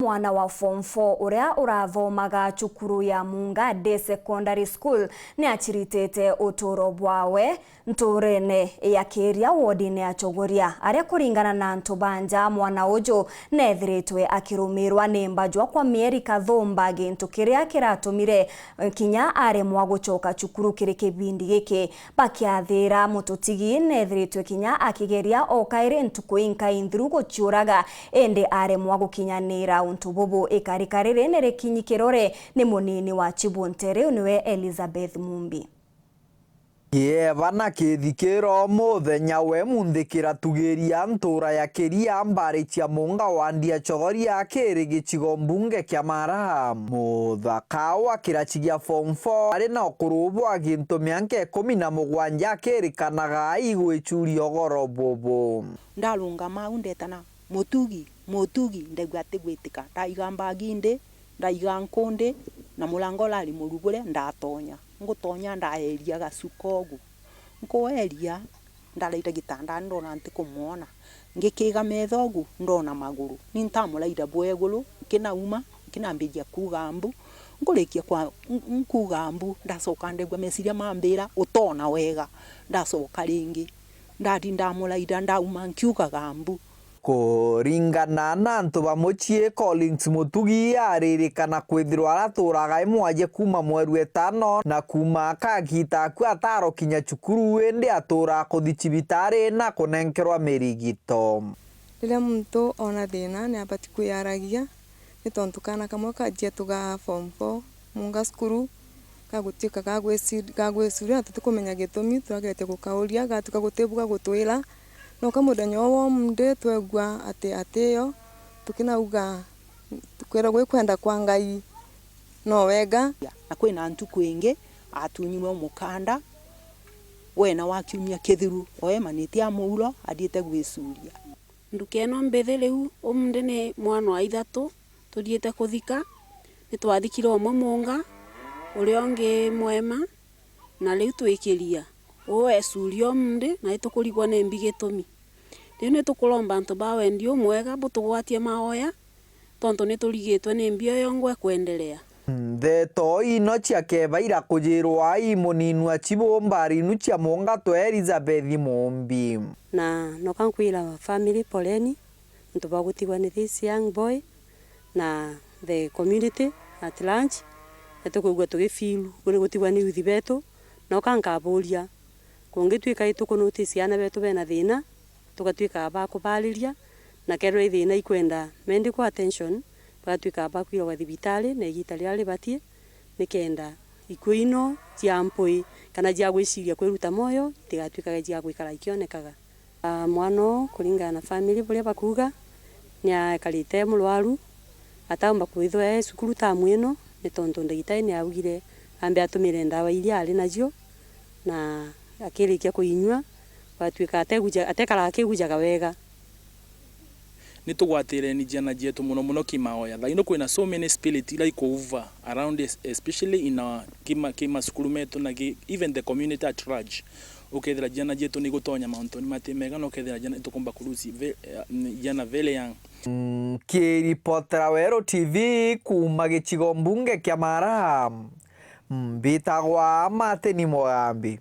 Mwana wa form 4 uria urathomaga cukuru ya Munga Day Secondary School ni achiritete uturo bwawe nturene ya Kiria wodine ya Chogoria aria kuringana na ntubanja mwana ujo nethiritwe akirumirwa ni mbajwa kwa mieri kathumba gintu kiria kiratumire kinya aremwa gucoka cukuru kiri kibindi giki bakiathira mututigi nethiritwe kinya akigeria okaire ntuku inkainthiru guciuraga ende aremwa gukinyanira untububu ikarikarire nerekinyi kirore ni munini wa Chibuntere niwe Elizabeth Mumbi. Bana kithikiro muthenya we mundikira tugeria ntura ya Kiria mbari cia Munga wandia Chogoria kiri gicigo mbunge kia Mara muthaka wa kirachi gia form 4 ari na kurubwa gintu mianke 17 kirikanaga igwichuria ogoro bobo ndalunga maundetana mutugi ndegwate gwitika ndaigamba ginde ndaiga nkonde na mulango lali murugure ndatonya ngutonya ndaeria gasukogu nkoeria ndalaita gitanda ndona ntikumwona ngikiga methogu ndona maguru nintamulaida bwegulu kinauma kinambijia kugambu ngurikia kwa nkugambu ndasoka ndegwa mesiria mambira utona wega ndasoka ringi ndamulaida ndauma nkiuga gambu kuringana na antu bamuchie Collins Mutugi aririkana kwithirwa araturaga imwaje kuma mweru etano na kuma kagita ku ataro kinya cukuru ende atura kuthi cibitari na kunenkerwa mirigito rira muntu ona thina ni abati kwiyaragia ni tontu kana kamwe kajia tuga form 4 Munga skuru kagutika kagweciria tutikumenya gitumi turagete gukauria gatuka gutebuga gutwira no kamuthenya wo munde twegwa ateyo tukinauga tukwera kwenda kwa Ngai no wega na kwina ntuku ingi atunyimwe mukanda wena wakiumia kithiru oemanite amuuro adiete gwicuria ndukeno mbethe riu umunde ni mwana wa ithatu tudiete kuthika ni twathikire omwe Munga uria ongi Mwema na riu twikiria ecurio munde na itukurigwa ni mbigitumi riu ni tukuromba antu bawendio mwega butugwatie maoya tonto ni turigitwe ni mbio yongwe kuendelea Theto ino cia kebaira kujirwa imuninu achibombari nu cia Munga to Elizabeth Mumbi na no kankwira family poleni ntu bagutigwa ni this young boy na the community at large etukugwa tugifilu kuri gutigwa ni youth betu no kankaburia kungitwika ituko notice yana betu bena thina tugatwika aba kubaliria na kero thina ikwenda medical attention batwika aba kwira wa thibitari na igitari ali batie nikenda ikuino cia mpoi kana jia gwiciria kwiruta moyo tigatwika jia gwikara ikionekaga mwana kuringana na family bure bakuga ni akalite mulwaru atamba kwithwa cukuru ta mwino ni tonto ndagitari ni augire ambe atumire ndawa iria ali nacio na akirikia kuinywa batwika atekara akigujaga wega ni tugwatire ni jana jetu muno kimaoya thaino kwina so many spirit like over around especially in our kima skulu metu na even the community at large ukethira jana jetu ni gutonya mountain matemega no ukethira jana tukomba kurusi jana vele yang kiripotera Wero TV kuma gicigo mbunge kia Mara mbitagwa Mateni Mogambi.